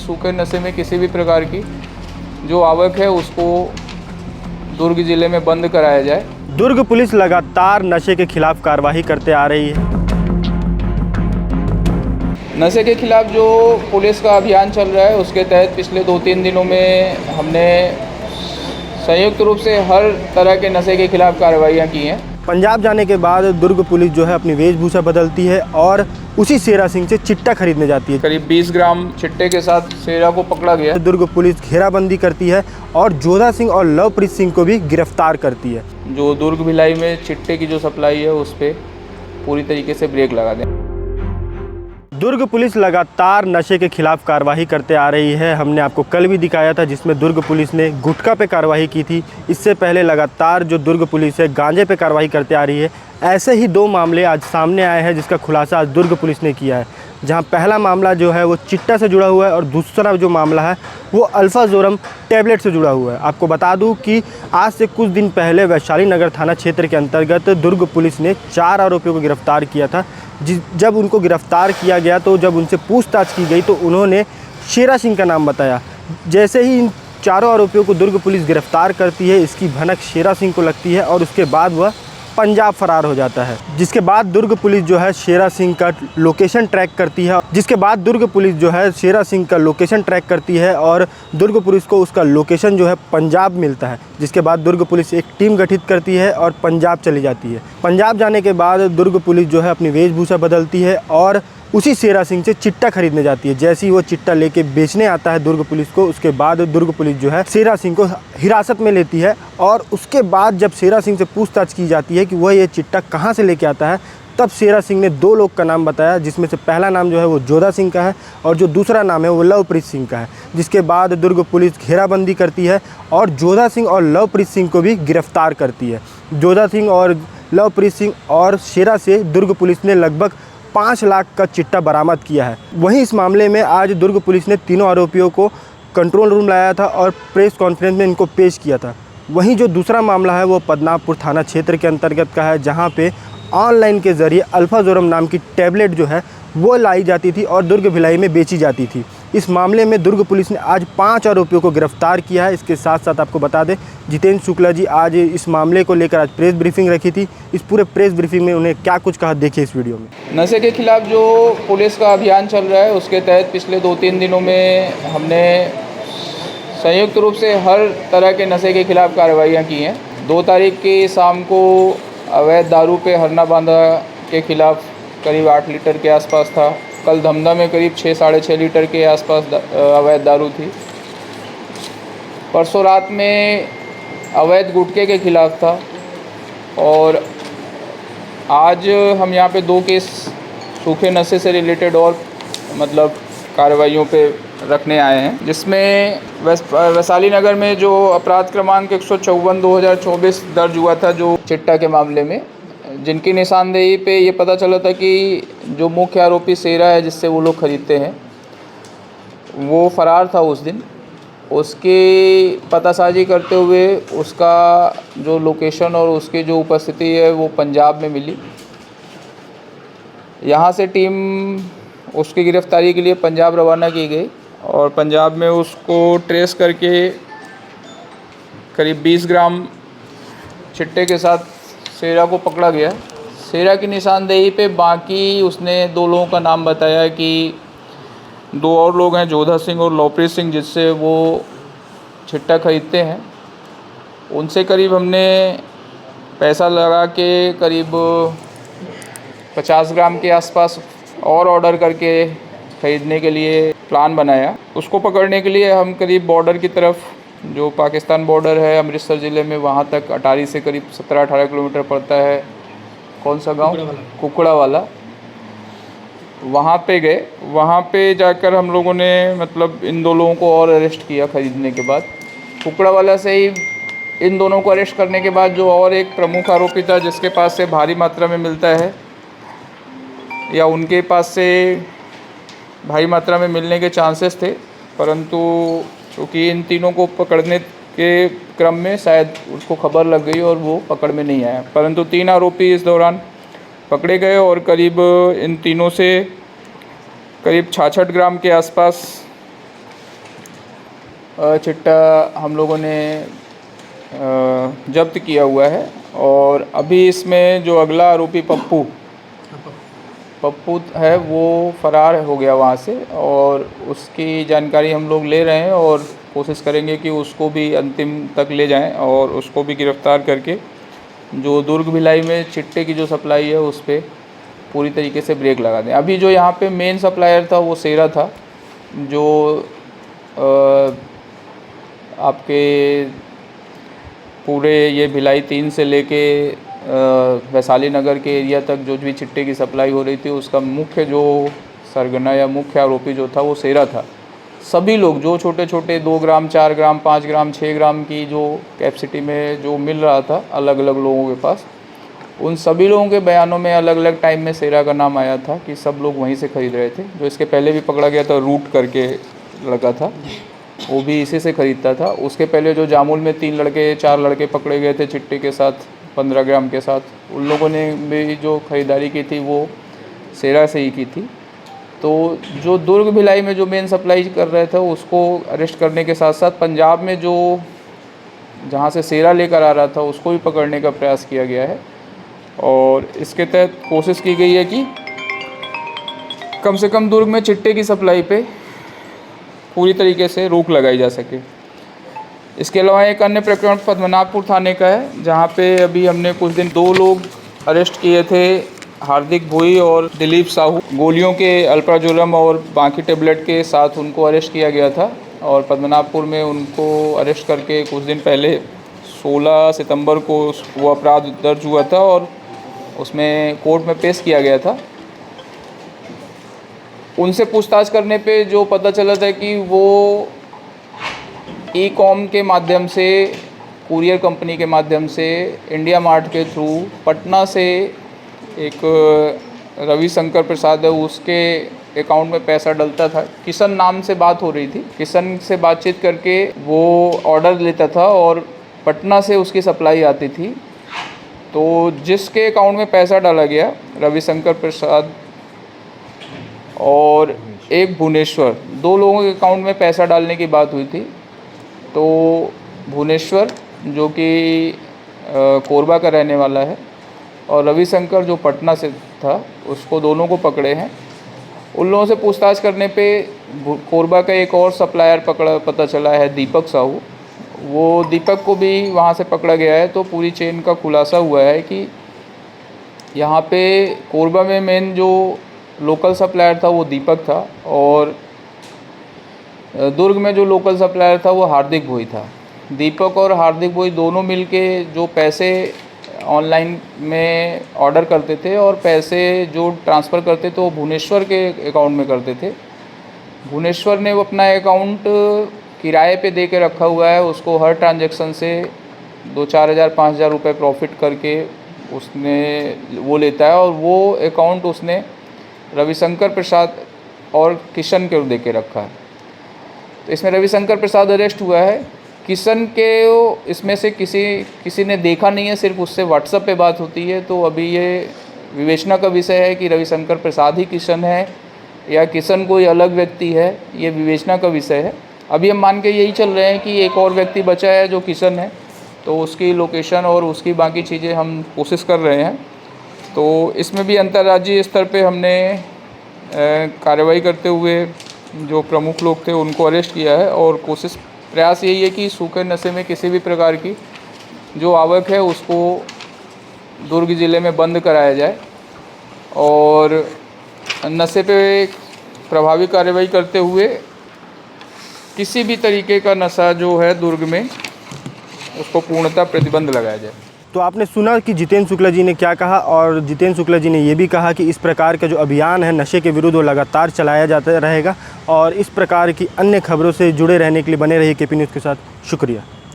सूखे नशे में किसी भी प्रकार की जो आवक है उसको दुर्ग ज़िले में बंद कराया जाए। दुर्ग पुलिस लगातार नशे के खिलाफ कार्रवाई करते आ रही है। नशे के खिलाफ जो पुलिस का अभियान चल रहा है उसके तहत पिछले 2-3 दिनों में हमने संयुक्त रूप से हर तरह के नशे के खिलाफ कार्रवाइयाँ की हैं। पंजाब जाने के बाद दुर्ग पुलिस जो है अपनी वेशभूषा बदलती है और उसी शेरा सिंह से चिट्टा खरीदने जाती है। करीब 20 ग्राम चिट्टे के साथ शेरा को पकड़ा गया। दुर्ग पुलिस घेराबंदी करती है और जोधा सिंह और लवप्रीत सिंह को भी गिरफ्तार करती है। जो दुर्ग भिलाई में चिट्टे की जो सप्लाई है उस पर पूरी तरीके से ब्रेक लगा दें। दुर्ग पुलिस लगातार नशे के खिलाफ कार्रवाई करते आ रही है। हमने आपको कल भी दिखाया था जिसमें दुर्ग पुलिस ने गुटखा पे कार्रवाई की थी। इससे पहले लगातार जो दुर्ग पुलिस है गांजे पे कार्रवाई करते आ रही है। ऐसे ही 2 मामले आज सामने आए हैं जिसका खुलासा आज दुर्ग पुलिस ने किया है, जहां पहला मामला जो है वो चिट्टा से जुड़ा हुआ है और दूसरा जो मामला है वो अल्फाजोरम टैबलेट से जुड़ा हुआ है। आपको बता दूं कि आज से कुछ दिन पहले वैशाली नगर थाना क्षेत्र के अंतर्गत दुर्ग पुलिस ने 4 आरोपियों को गिरफ्तार किया था। जब उनको गिरफ्तार किया गया तो जब उनसे पूछताछ की गई तो उन्होंने शेरा सिंह का नाम बताया। जैसे ही इन चारों आरोपियों को दुर्ग पुलिस गिरफ्तार करती है, इसकी भनक शेरा सिंह को लगती है और उसके बाद वह पंजाब फरार हो जाता है। जिसके बाद दुर्ग पुलिस जो है शेरा सिंह का लोकेशन ट्रैक करती है और दुर्ग पुलिस को उसका लोकेशन जो है पंजाब मिलता है। जिसके बाद दुर्ग पुलिस एक टीम गठित करती है और पंजाब चली जाती है। पंजाब जाने के बाद दुर्ग पुलिस जो है अपनी वेशभूषा बदलती है और उसी शेरा सिंह से चिट्टा खरीदने जाती है। जैसे ही वो चिट्टा लेके बेचने आता है दुर्ग पुलिस को, उसके बाद दुर्ग पुलिस जो है शेरा सिंह को हिरासत में लेती है और उसके बाद जब शेरा सिंह से पूछताछ की जाती है कि वह ये चिट्टा कहाँ से लेके आता है, तब शेरा सिंह ने 2 लोग का नाम बताया, जिसमें से पहला नाम जो है वो जोधा सिंह का है और जो दूसरा नाम है वो लवप्रीत सिंह का है। जिसके बाद दुर्ग पुलिस घेराबंदी करती है और जोधा सिंह और लवप्रीत सिंह को भी गिरफ्तार करती है। जोधा सिंह और लवप्रीत सिंह और शेरा से दुर्ग पुलिस ने लगभग 5 लाख का चिट्टा बरामद किया है। वहीं इस मामले में आज दुर्ग पुलिस ने तीनों आरोपियों को कंट्रोल रूम लाया था और प्रेस कॉन्फ्रेंस में इनको पेश किया था। वहीं जो दूसरा मामला है वो पद्मनाभपुर थाना क्षेत्र के अंतर्गत का है, जहां पे ऑनलाइन के ज़रिए अल्फाजोरम नाम की टैबलेट जो है वो लाई जाती थी और दुर्ग भिलाई में बेची जाती थी। इस मामले में दुर्ग पुलिस ने आज 5 आरोपियों को गिरफ्तार किया है। इसके साथ साथ आपको बता दें जितेंद्र शुक्ला जी आज इस मामले को लेकर आज प्रेस ब्रीफिंग रखी थी। इस पूरे प्रेस ब्रीफिंग में उन्हें क्या कुछ कहा, देखिए इस वीडियो में। नशे के खिलाफ जो पुलिस का अभियान चल रहा है उसके तहत पिछले 2-3 दिनों में हमने संयुक्त रूप से हर तरह के नशे के खिलाफ कार्रवाइयाँ की हैं। 2 तारीख की शाम को अवैध दारू पे हरना बांधा के खिलाफ करीब 8 लीटर के आसपास था। कल धमधा में करीब 6-6.5 लीटर के आसपास अवैध दारू थी। परसों रात में अवैध गुटखे के खिलाफ था और आज हम यहाँ पे 2 केस सूखे नशे से रिलेटेड और मतलब कार्रवाइयों पे रखने आए हैं, जिसमें वैशाली नगर में जो अपराध क्रमांक 154/2024 दर्ज हुआ था जो चिट्टा के मामले में, जिनकी निशानदेही पे ये पता चला था कि जो मुख्य आरोपी शेरा है जिससे वो लोग ख़रीदते हैं वो फ़रार था उस दिन। उसकी पतासाजी करते हुए उसका जो लोकेशन और उसकी जो उपस्थिति है वो पंजाब में मिली। यहाँ से टीम उसकी गिरफ्तारी के लिए पंजाब रवाना की गई और पंजाब में उसको ट्रेस करके करीब 20 ग्राम चिट्टे के साथ शेरा को पकड़ा गया। शेरा की निशानदेही पे बाकी उसने 2 लोगों का नाम बताया कि 2 और लोग हैं, जोधा सिंह और लवप्रीत सिंह, जिससे वो चिट्टा खरीदते हैं। उनसे करीब हमने पैसा लगा के करीब 50 ग्राम के आसपास और ऑर्डर करके ख़रीदने के लिए प्लान बनाया। उसको पकड़ने के लिए हम करीब बॉर्डर की तरफ, जो पाकिस्तान बॉर्डर है अमृतसर ज़िले में, वहाँ तक अटारी से करीब 17-18 किलोमीटर पड़ता है। कौन सा गांव? कुकड़ा वाला। वहाँ पे गए। वहाँ पे जाकर हम लोगों ने मतलब इन 2 लोगों को और अरेस्ट किया ख़रीदने के बाद। कुकड़ा वाला से ही इन दोनों को अरेस्ट करने के बाद जो और एक प्रमुख आरोपी था जिसके पास से भारी मात्रा में मिलता है या उनके पास से भारी मात्रा में मिलने के चांसेस थे, परंतु क्योंकि इन तीनों को पकड़ने के क्रम में शायद उसको खबर लग गई और वो पकड़ में नहीं आया, परंतु 3 आरोपी इस दौरान पकड़े गए और करीब इन तीनों से करीब 66 ग्राम के आसपास चिट्टा हम लोगों ने जब्त किया हुआ है और अभी इसमें जो अगला आरोपी पप्पू है वो फ़रार हो गया वहाँ से और उसकी जानकारी हम लोग ले रहे हैं और कोशिश करेंगे कि उसको भी अंतिम तक ले जाएं और उसको भी गिरफ़्तार करके जो दुर्ग भिलाई में चिट्टे की जो सप्लाई है उस पर पूरी तरीके से ब्रेक लगा दें। अभी जो यहाँ पे मेन सप्लायर था वो सेरा था, जो आपके पूरे ये भिलाई 3 से लेके वैशाली नगर के एरिया तक जो भी चिट्टे की सप्लाई हो रही थी उसका मुख्य जो सरगना या मुख्य आरोपी जो था वो सेरा था। सभी लोग जो छोटे छोटे 2 ग्राम 4 ग्राम 5 ग्राम 6 ग्राम की जो कैपेसिटी में जो मिल रहा था अलग अलग लोगों के पास, उन सभी लोगों के बयानों में अलग अलग टाइम में सेरा का नाम आया था कि सब लोग वहीं से ख़रीद रहे थे। जो इसके पहले भी पकड़ा गया था रूट करके लड़का था, वो भी इसी से ख़रीदता था। उसके पहले जो जामुल में 4 लड़के पकड़े गए थे चिट्टे के साथ 15 ग्राम के साथ, उन लोगों ने भी जो ख़रीदारी की थी वो सेरा से ही की थी। तो जो दुर्ग भिलाई में जो मेन सप्लाई कर रहे थे उसको अरेस्ट करने के साथ साथ पंजाब में जो जहाँ से सेरा लेकर आ रहा था उसको भी पकड़ने का प्रयास किया गया है और इसके तहत कोशिश की गई है कि कम से कम दुर्ग में चिट्टे की सप्लाई पे पूरी तरीके से रोक लगाई जा सके। इसके अलावा एक अन्य प्रकरण पद्मनाभपुर थाने का है, जहाँ पे अभी हमने कुछ दिन 2 लोग अरेस्ट किए थे, हार्दिक भोई और दिलीप साहू। गोलियों के अल्प्राजोलम और बाकी टेबलेट के साथ उनको अरेस्ट किया गया था और पद्मनाभपुर में उनको अरेस्ट करके कुछ दिन पहले 16 सितंबर को वो अपराध दर्ज हुआ था और उसमें कोर्ट में पेश किया गया था। उनसे पूछताछ करने पे जो पता चला था कि वो ई-कॉम के माध्यम से, कुरियर कंपनी के माध्यम से इंडिया मार्ट के थ्रू पटना से एक रविशंकर प्रसाद है उसके अकाउंट में पैसा डलता था। किशन नाम से बात हो रही थी, किशन से बातचीत करके वो ऑर्डर लेता था और पटना से उसकी सप्लाई आती थी। तो जिसके अकाउंट में पैसा डाला गया, रविशंकर प्रसाद और एक भुवनेश्वर, 2 लोगों के अकाउंट में पैसा डालने की बात हुई थी। तो भुवनेश्वर जो कि कोरबा का रहने वाला है और रविशंकर जो पटना से था, उसको दोनों को पकड़े हैं। उन लोगों से पूछताछ करने पे कोरबा का एक और सप्लायर पता चला है, दीपक साहू। वो दीपक को भी वहाँ से पकड़ा गया है। तो पूरी चेन का खुलासा हुआ है कि यहाँ पे कोरबा में मेन जो लोकल सप्लायर था वो दीपक था और दुर्ग में जो लोकल सप्लायर था वो हार्दिक भोई था। दीपक और हार्दिक भोई दोनों मिलके जो पैसे ऑनलाइन में ऑर्डर करते थे और पैसे जो ट्रांसफ़र करते थे वो भुवनेश्वर के अकाउंट में करते थे। भुवनेश्वर ने वो अपना अकाउंट किराए पे दे के रखा हुआ है, उसको हर ट्रांजैक्शन से 2-4 हज़ार 5 हज़ार रुपये प्रॉफिट करके उसने वो लेता है और वो अकाउंट उसने रविशंकर प्रसाद और किशन को दे के रखा है। तो इसमें रविशंकर प्रसाद अरेस्ट हुआ है। किशन के इसमें से किसी ने देखा नहीं है, सिर्फ उससे व्हाट्सएप पे बात होती है। तो अभी ये विवेचना का विषय है कि रविशंकर प्रसाद ही किशन है या किशन कोई अलग व्यक्ति है, ये विवेचना का विषय है। अभी हम मान के यही चल रहे हैं कि एक और व्यक्ति बचा है जो किशन है, तो उसकी लोकेशन और उसकी बाकी चीज़ें हम कोशिश कर रहे हैं। तो इसमें भी अंतर्राज्यीय स्तर पे हमने कार्रवाई करते हुए जो प्रमुख लोग थे उनको अरेस्ट किया है और प्रयास यही है कि सूखे नशे में किसी भी प्रकार की जो आवक है उसको दुर्ग ज़िले में बंद कराया जाए और नशे पे प्रभावी कार्रवाई करते हुए किसी भी तरीके का नशा जो है दुर्ग में उसको पूर्णतः प्रतिबंध लगाया जाए। तो आपने सुना कि जितेंद्र शुक्ला जी ने क्या कहा और जितेंद्र शुक्ला जी ने ये भी कहा कि इस प्रकार का जो अभियान है नशे के विरुद्ध वो लगातार चलाया जाता रहेगा और इस प्रकार की अन्य खबरों से जुड़े रहने के लिए बने रहिए केपी न्यूज़ के साथ। शुक्रिया।